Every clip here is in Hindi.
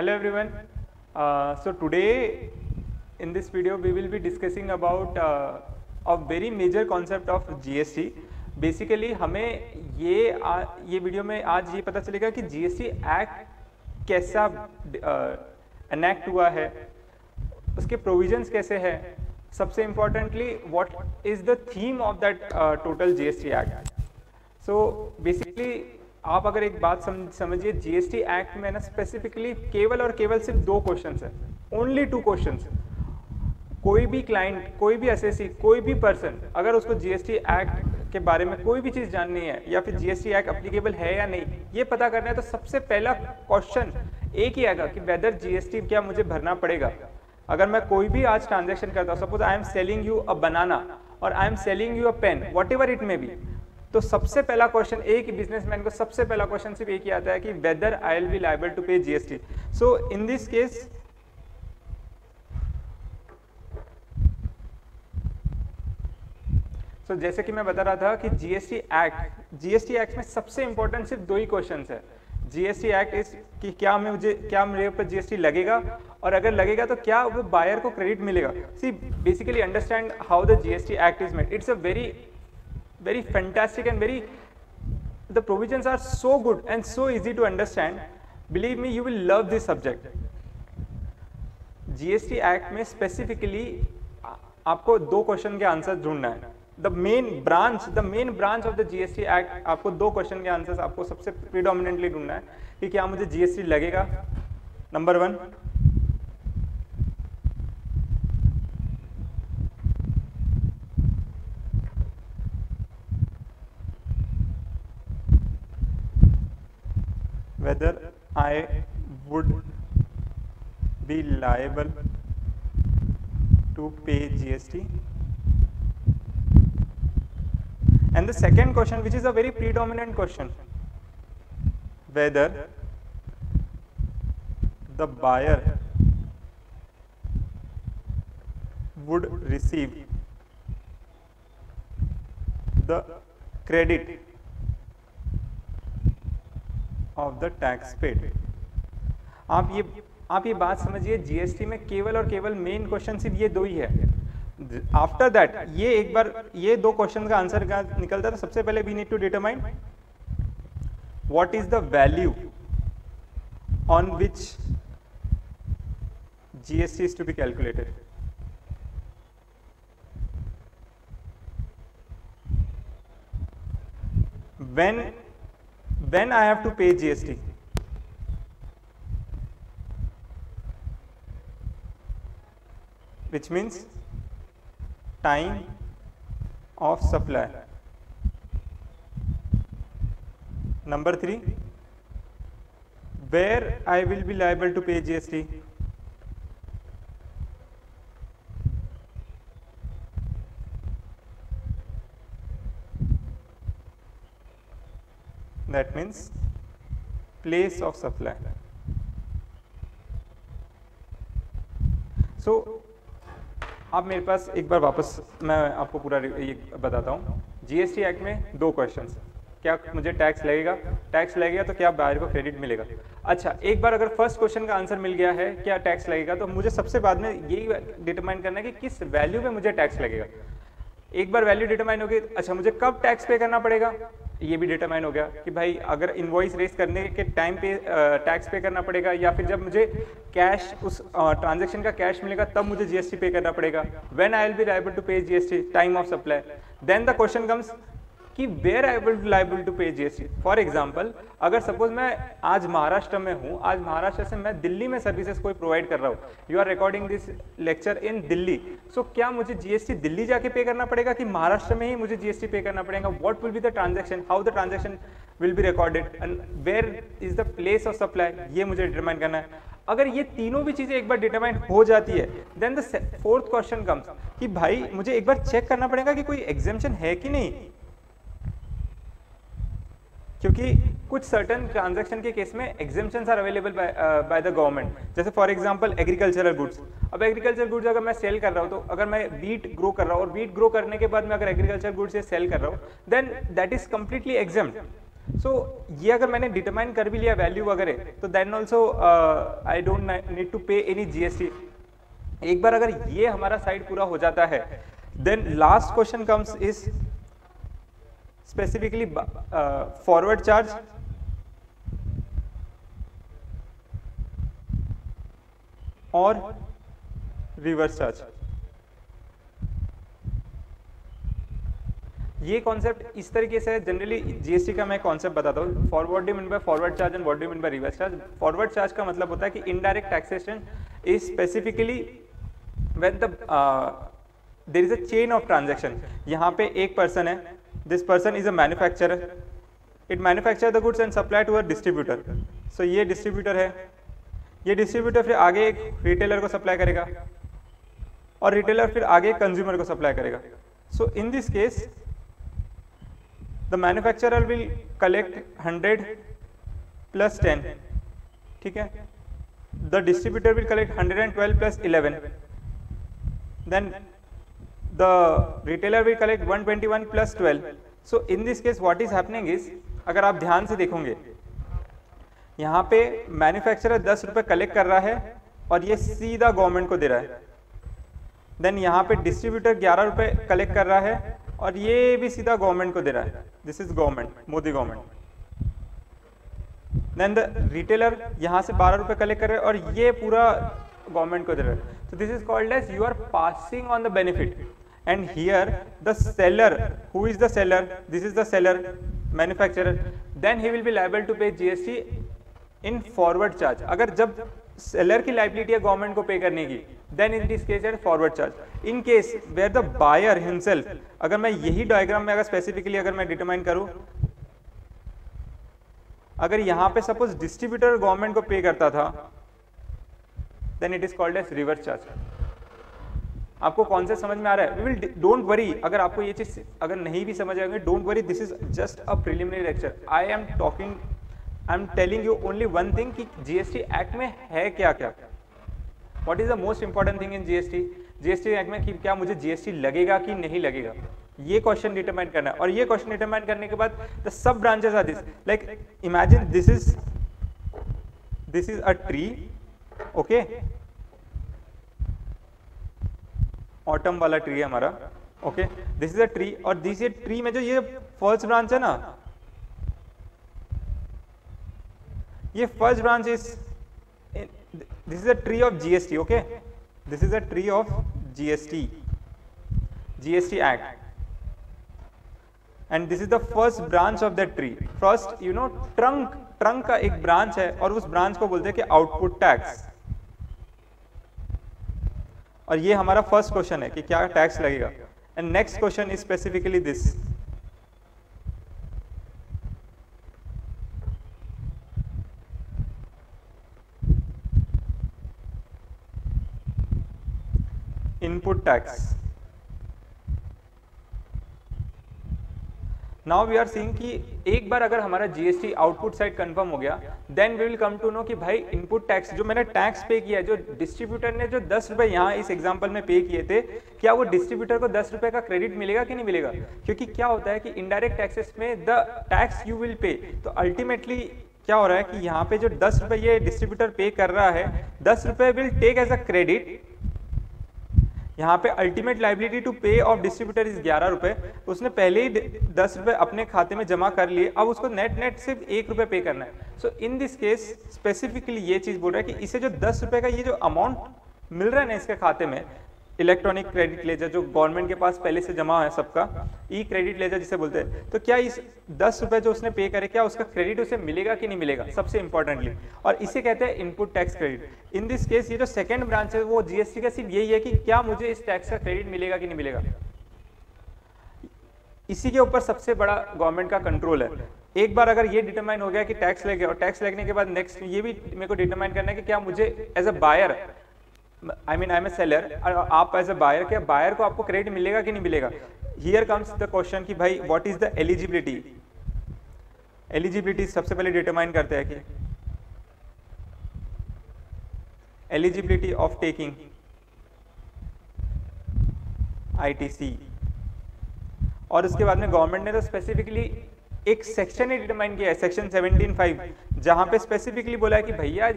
Hello everyone. So today in this video we will be discussing about a very major concept of GST. Basically हमें ये वीडियो में आज ये पता चलेगा कि GST एक्ट कैसा एनेक्ट हुआ है, उसके प्रोविजंस कैसे हैं, सबसे importantly what is the theme of that total GST act. So basically आप अगर एक बात समझिए, जीएसटी एक्ट में ना स्पेसिफिकली केवल और केवल सिर्फ 2 क्वेश्चंस है, ओनली 2 क्वेश्चंस. कोई भी क्लाइंट, कोई भी एसएससी, कोई भी पर्सन अगर उसको जीएसटी एक्ट के बारे में कोई भी चीज़ जाननी है या फिर जीएसटी एक्ट अप्लीकेबल है या नहीं ये पता करना है, तो सबसे पहला क्वेश्चन एक ही आएगा कि वेदर जीएसटी क्या मुझे भरना पड़ेगा. अगर मैं कोई भी आज ट्रांजेक्शन करता हूँ, suppose I am selling you a banana और I am selling you a pen, whatever it may be, तो सबसे पहला क्वेश्चन एक ही बिजनेसमैन को सबसे पहला क्वेश्चन सिर्फ एक ही आता है कि whether I will be liable to pay GST. So in this case जैसे कि मैं बता रहा था कि जीएसटी एक्ट में सबसे इंपॉर्टेंट सिर्फ 2 ही क्वेश्चंस है. जीएसटी एक्ट इज कि क्या मेरे ऊपर जीएसटी लगेगा, और अगर लगेगा तो क्या वो बायर को क्रेडिट मिलेगा. See basically understand how the GST act is made. It's a very fantastic and the provisions are so good and so easy to understand. Believe me, you will love this subject. GST Act में specifically आपको 2 क्वेश्चन के आंसर ढूंढना है. the main branch of the GST Act, आपको 2 क्वेश्चन के आंसर्स आपको सबसे प्रीडोमिनेंटली ढूंढना है कि क्या मुझे GST लगेगा. Number 1, whether I would be liable to pay GST. And the second question, which is a very predominant question, whether the buyer would receive the credit of the tax paid. आप ये बात समझिए, जीएसटी में केवल और केवल मेन क्वेश्चन सिर्फ ये 2 ही है. आफ्टर दैट ये एक बार ये 2 क्वेश्चन का आंसर निकलता है, तो सबसे पहले we need to determine what is the value on which GST is to be calculated. when I have to pay GST. Which means time of supply. Number 3, where I will be liable to pay GST. That means place of supply. So अब मेरे पास एक बार वापस मैं आपको पूरा ये बताता हूँ. जीएसटी एक्ट में 2 क्वेश्चंस. क्या मुझे टैक्स लगेगा तो क्या बायर को क्रेडिट मिलेगा. अच्छा, एक बार अगर फर्स्ट क्वेश्चन का आंसर मिल गया है क्या टैक्स लगेगा, तो मुझे सबसे बाद में यही डिटरमाइन करना है कि किस वैल्यू पे मुझे टैक्स लगेगा. एक बार वैल्यू डिटरमाइन हो गई, अच्छा मुझे कब टैक्स पे करना पड़ेगा ये भी डिटरमाइन हो गया कि भाई अगर इनवॉइस रेज करने के टाइम पे टैक्स पे करना पड़ेगा, या फिर जब मुझे कैश उस ट्रांजैक्शन का कैश मिलेगा तब मुझे जीएसटी पे करना पड़ेगा. When I will be liable to pay GST, time of supply. Then the question comes कि where I will be liable to pay GST. For example, अगर सपोज मैं आज महाराष्ट्र में हूँ, आज महाराष्ट्र से मैं दिल्ली में सर्विसेज कोई प्रोवाइड कर रहा हूँ, you are recording this lecture in Delhi, so क्या मुझे जीएसटी दिल्ली जाके पे करना पड़ेगा कि महाराष्ट्र में ही मुझे जीएसटी पे करना पड़ेगा. What will be the transaction, how the transaction will be recorded, and where is the place of supply, ये मुझे डिटरमाइन करना है. अगर ये तीनों भी चीजें एक बार डिटरमाइन हो जाती है, then the 4th question comes कि भाई मुझे एक बार चेक करना पड़ेगा कि कोई एग्जेम्पशन है कि नहीं, क्योंकि कुछ सर्टन ट्रांजैक्शन के केस में exemptions are available by the government. जैसे फॉर एग्जांपल एग्रीकल्चरल गुड्स. अब एग्रीकल्चर गुड्स अगर मैं सेल कर रहा हूँ, तो अगर मैं वीट ग्रो कर रहा हूँ और वीट ग्रो करने के बाद मैं अगर एग्रीकल्चर गुड्स से सेल कर रहा हूँ, then that is completely exempt. So ये अगर मैंने डिटरमाइन कर भी लिया वैल्यू वगैरह, तो then also I don't need to pay any GST. एक बार अगर ये हमारा साइड पूरा हो जाता है, then last question comes is specifically forward charge और रिवर्स चार्ज। ये कॉन्सेप्ट इस तरीके से जनरली जीएसटी का मैं कॉन्सेप्ट बताता हूँ। Forward do mean by forward charge and what do mean by reverse charge. Forward charge का मतलब होता है कि indirect taxation is specifically when the there is a chain of transaction. यहाँ पे एक पर्सन है, this person is a manufacturer, it manufacture the goods and supply to a distributor. So ये डिस्ट्रीब्यूटर है, ये डिस्ट्रीब्यूटर फिर आगे एक रिटेलर को सप्लाई करेगा और रिटेलर फिर आगे कंज्यूमर को सप्लाई करेगा। So in this case the manufacturer will collect 100 plus 10, ठीक है, the distributor will collect 112 plus 11, then the retailer will collect 121 plus 12. So in this case what is happening is, अगर आप ध्यान से देखोगे यहाँ पे मैन्युफैक्चरर 10 रुपए कलेक्ट कर रहा है और ये सीधा गवर्नमेंट को दे रहा है। देन यहाँ पे डिस्ट्रीब्यूटर 11 रुपए कलेक्ट कर रहा है और ये भी सीधा गवर्नमेंट को दे रहा है। This is government, Modi government. Then the retailer यहाँ से 12 रुपए कलेक्ट कर रहे हैं और ये पूरा गवर्नमेंट को दे रहा है। तो this is called as you are passing on the benefit. And here the seller, who is the seller, this is the seller manufacturer, then he will be liable to pay GST in forward charge. अगर जब सेलर की लाइबिलिटी है गवर्नमेंट को पे करने की, then in this case forward charge. In case where the buyer himself, अगर मैं यही डायग्राम में अगर स्पेसिफिकली अगर मैं डिटरमाइन करूं, अगर यहां पे सपोज डिस्ट्रीब्यूटर गवर्नमेंट को पे करता था, then it is called as reverse charge. आपको कौन से समझ में आ रहा है? वी विल, डोंट वरी, अगर आपको ये चीज अगर नहीं भी समझ आएगी, don't worry, this is just a preliminary lecture. I am telling you only one thing कि जीएसटी एक्ट में है क्या क्या। What is the most important thing in GST act में, कि क्या मुझे जीएसटी लगेगा कि नहीं लगेगा, ये क्वेश्चन डिटरमाइन करना है। और ये क्वेश्चन डिटरमाइन करने के बाद the sub branches are this, like imagine this is a tree, okay, autumn वाला ट्री है हमारा, okay, this is a tree, और दिस ट्री में जो ये फर्स्ट ब्रांच है ना, ये first branch is, this is a tree of GST, okay, this is a tree of GST Act, and this is the first branch of that tree. First, you know, trunk का एक ब्रांच है और उस ब्रांच को बोलते हैं कि आउटपुट टैक्स। और ये हमारा फर्स्ट क्वेश्चन है कि क्या टैक्स लगेगा। And next question is specifically this, input tax. Now we are seeing कि एक बार अगर हमारा जीएसटी आउटपुट साइड कंफर्म हो गया, then we will come to know कि भाई इनपुट टैक्स जो मैंने टैक्स पे किया है, जो डिस्ट्रीब्यूटर ने जो 10 रुपए यहाँ इस एग्जांपल में पे किए थे, क्या वो डिस्ट्रीब्यूटर को 10 रुपए का क्रेडिट मिलेगा कि नहीं मिलेगा? क्योंकि क्या होता है कि इनडायरेक्ट टैक्सेस में the tax you will pay, तो अल्टीमेटली क्या हो रहा है कि यहाँ पे जो 10 रुपए ये डिस्ट्रीब्यूटर पे कर रहा है, 10 रुपए will take as a credit. यहाँ पे ultimate liability to pay of distributor is 11 रुपए, उसने पहले ही 10 रुपए अपने खाते में जमा कर लिए, अब उसको नेट सिर्फ 1 रुपए पे करना है। सो इन दिस केस स्पेसिफिकली ये चीज बोल रहा है कि इसे जो 10 रुपए का ये जो अमाउंट मिल रहा है ना इसके खाते में, इलेक्ट्रॉनिक क्रेडिट लेजर जो गवर्नमेंट के पास पहले से जमा है सबका, ई क्रेडिट लेजर जिसे बोलते हैं, तो क्या इस 10 रुपए जो उसने पे करे, क्या उसका क्रेडिट उसे मिलेगा कि नहीं मिलेगा, सबसे इंपॉर्टेंटली, और इसे कहते हैं input tax credit. In this case ये जो सेकंड ब्रांच है वो जीएसटी का सिर्फ यही है कि क्या मुझे इस टैक्स का क्रेडिट मिलेगा कि नहीं मिलेगा। इसी के ऊपर सबसे बड़ा गवर्नमेंट का कंट्रोल है। एक बार अगर ये डिटरमाइन हो गया कि टैक्स लग गया, और टैक्स लगने के बाद नेक्स्ट ये भी मेरे को डिटरमाइन करना है कि क्या मुझे as a buyer, I am a seller, आप एज अ बायर, क्या बायर को आपको क्रेडिट मिलेगा कि नहीं मिलेगा। हियर कम्स द क्वेश्चन कि भाई what is the eligibility. Eligibility सबसे पहले डिटरमाइन करते हैं कि एलिजिबिलिटी ऑफ टेकिंग आईटीसी, और उसके बाद में गवर्नमेंट ने तो स्पेसिफिकली एक सेक्शन ही डिटरमाइन किया है, सेक्शन 17(5), जहां पे स्पेसिफिकली बोला है कि भैया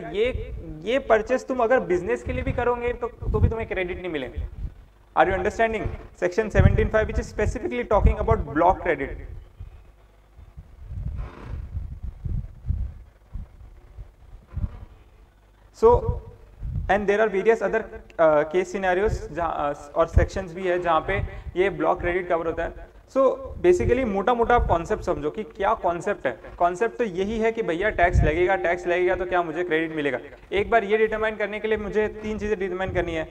ये परचेस तुम अगर बिजनेस के लिए भी करोगे तो भी तुम्हें क्रेडिट नहीं मिलेंगे। Are you understanding? Section 17(5) which is specifically talking about block credit. So and there are various other case scenarios और सेक्शंस भी है जहां पे ये ब्लॉक क्रेडिट कवर होता है। सो बेसिकली मोटा मोटा कॉन्सेप्ट समझो कि क्या कॉन्सेप्ट है। कॉन्सेप्ट तो यही है कि भैया टैक्स लगेगा तो क्या मुझे क्रेडिट मिलेगा। एक बार ये डिटरमाइन करने के लिए मुझे 3 चीजें डिटरमाइन करनी है।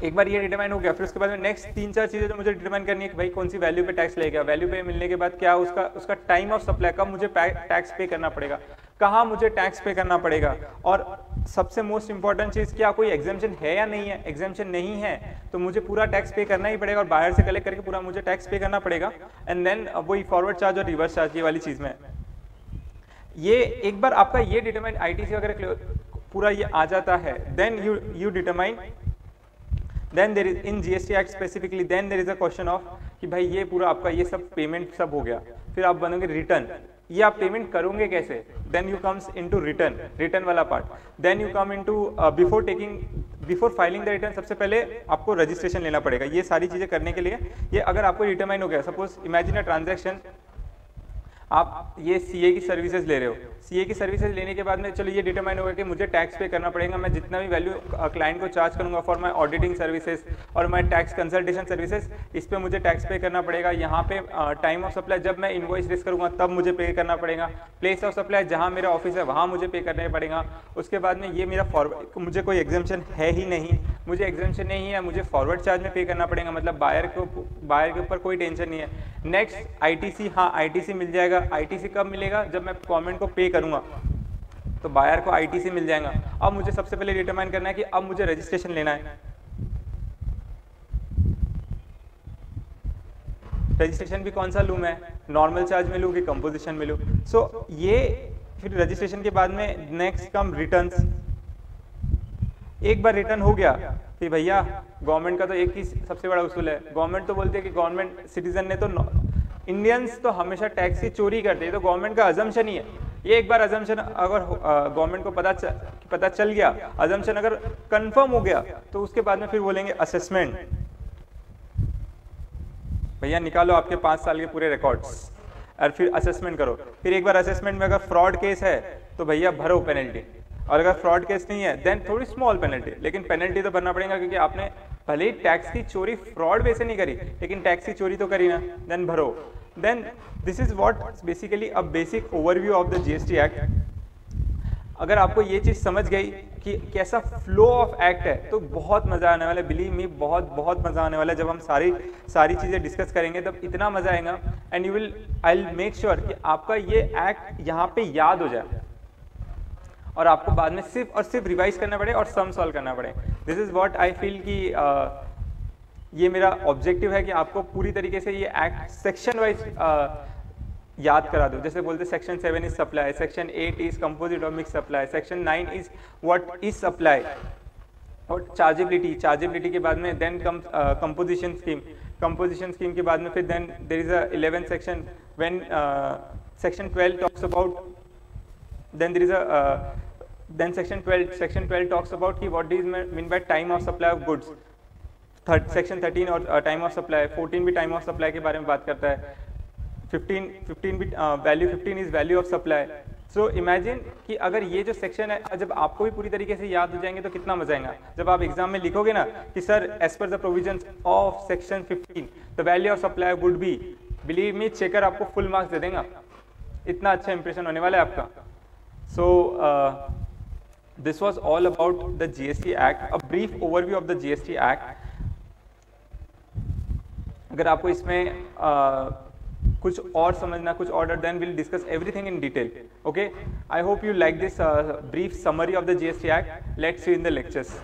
एक बार ये डिटरमाइन हो गया, फिर उसके बाद में नेक्स्ट 3-4 चीजें जो मुझे डिटरमाइन करनी है कि भाई कौन सी वैल्यू पे टैक्स लगेगा, वैल्यू पे मिलने के बाद क्या उसका टाइम ऑफ सप्लाई, कब मुझे टैक्स पे करना पड़ेगा, कहाँ मुझे टैक्स पे करना पड़ेगा, और सबसे मोस्ट इंपॉर्टेंट चीज क्या कोई एग्जाम्पशन है या नहीं है। एग्जाम्पशन नहीं है तो मुझे पूरा टैक्स पे करना ही पड़ेगा और बाहर से कलेक्ट करके पूरा मुझे टैक्स पे करना पड़ेगा। एंड देन वही फॉरवर्ड चार्ज और रिवर्स चार्ज ये वाली चीज में ये एक बार आपका ये डिटरमाइन आईटीसी वगैरह पूरा ये आ जाता है, then you determine, then there is in GST act specifically, then there is a question of कि भाई ये पूरा आपका ये सब पेमेंट सब हो गया, फिर आप बनोगे रिटर्न, ये आप पेमेंट करोगे कैसे, then you comes into return वाला part, then you come into before filing the return सबसे पहले आपको रजिस्ट्रेशन लेना पड़ेगा। ये सारी चीजें करने के लिए ये अगर आपको डिटरमाइन हो गया, सपोज इमेजिन अ ट्रांजैक्शन, आप ये सीए की सर्विसेज ले रहे हो, सीए की सर्विसेज लेने के बाद में चलो ये डिटरमाइन होगा कि मुझे टैक्स पे करना पड़ेगा, मैं जितना भी वैल्यू क्लाइंट को चार्ज करूंगा फॉर माय ऑडिटिंग सर्विसेज और माय टैक्स कंसल्टेशन सर्विसेज, इस पे मुझे टैक्स पे करना पड़ेगा। यहाँ पे टाइम ऑफ सप्लाई जब मैं इनवॉइस रेज करूंगा तब मुझे पे करना पड़ेगा, प्लेस ऑफ सप्लाई जहाँ मेरा ऑफिस है वहाँ मुझे पे करना पड़ेगा। उसके बाद में ये मेरा फॉरवर्ड, मुझे कोई एग्जाम्पशन है ही नहीं, मुझे एग्जाम्पशन नहीं है, मुझे फॉरवर्ड चार्ज में पे करना पड़ेगा, मतलब बायर के ऊपर कोई टेंशन नहीं है। नेक्स्ट आईटीसी, हाँ आईटीसी मिल जाएगा। आईटीसी कब मिलेगा? जब मैं गवर्नमेंट को पे करूंगा तो बायर को आईटीसी मिल जाएगा। अब मुझे सबसे पहले डिटरमाइन करना है कि अब मुझे रजिस्ट्रेशन लेना है। रजिस्ट्रेशन भी कौन सा लूं मैं, नॉर्मल चार्ज में लूं कि कंपोजिशन में लूं। सो ये फिर रजिस्ट्रेशन के बाद में नेक्स्ट कम रिटर्न्स। एक बार रिटर्न हो गया कि भैया गवर्नमेंट का तो एक ही सबसे बड़ा उसूल है, गवर्नमेंट तो बोलती है कि गवर्नमेंट सिटीजन ने तो इंडियंस तो हमेशा टैक्स की चोरी करते हैं, तो गवर्नमेंट का अजम्पशन ही है ये। एक बार अजम्पशन अगर गवर्नमेंट को पता चल गया, अजम्पशन अगर कंफर्म हो गया तो उसके बाद में फिर बोलेंगे असेसमेंट, भैया निकालो आपके 5 साल के पूरे रिकॉर्ड्स और फिर असेसमेंट करो। फिर एक बार असेसमेंट में अगर फ्रॉड केस है तो भैया भरो पेनल्टी, और अगर फ्रॉड केस नहीं है देन थोड़ी स्मॉल पेनल्टी, लेकिन पेनल्टी तो भरना पड़ेगा क्योंकि आपने भले ही टैक्स की चोरी फ्रॉड वे से नहीं करी लेकिन टैक्स की चोरी तो करी ना, देन भरो। Then this is what basically a basic overview of the GST act. अगर आपको ये चीज समझ गई कि कैसा फ्लो ऑफ एक्ट है तो बहुत मजा आने वाला है, बिलीव मी बहुत मजा आने वाला है। जब हम सारी चीजें डिस्कस करेंगे तब इतना मजा आएगा, and you will I will make sure कि आपका ये एक्ट यहाँ पे याद हो जाए और आपको बाद में सिर्फ और सिर्फ रिवाइज करना पड़े और सम सॉल्व करना पड़े। This is what I feel कि ये मेरा ऑब्जेक्टिव है कि आपको पूरी तरीके से ये एक्ट सेक्शन वाइज याद करा दो। जैसे बोलते section 7 is supply, section 8 is composite और mix supply, section 9 is what is supply, और चार्जेबिलिटी के बाद में देन कम्स कंपोजिशन स्कीम के बाद में फिर then there is a 11th section when section 12 talks about, then there is a then section 12 talks about कि what is mean by time of supply of goods। Section 13 और टाइम ऑफ सप्लाई, 14 भी टाइम ऑफ सप्लाई के बारे में बात करता है, 15 भी value 15 is value of supply. So imagine कि अगर ये जो सेक्शन है जब आपको भी पूरी तरीके से याद हो जाएंगे तो कितना मजा आएगा। जब आप एग्जाम में लिखोगे ना कि sir as per the provisions of section 15 the value of supply would be, believe me checker आपको फुल मार्क्स दे देगा, इतना अच्छा इंप्रेशन होने वाला है आपका। So this was all about the GST Act, a brief overview of the GST Act। अगर आपको इसमें कुछ और समझना, कुछ order, then we'll discuss everything in detail. Okay, I hope you like this brief summary of the GST Act. Let's see in the lectures.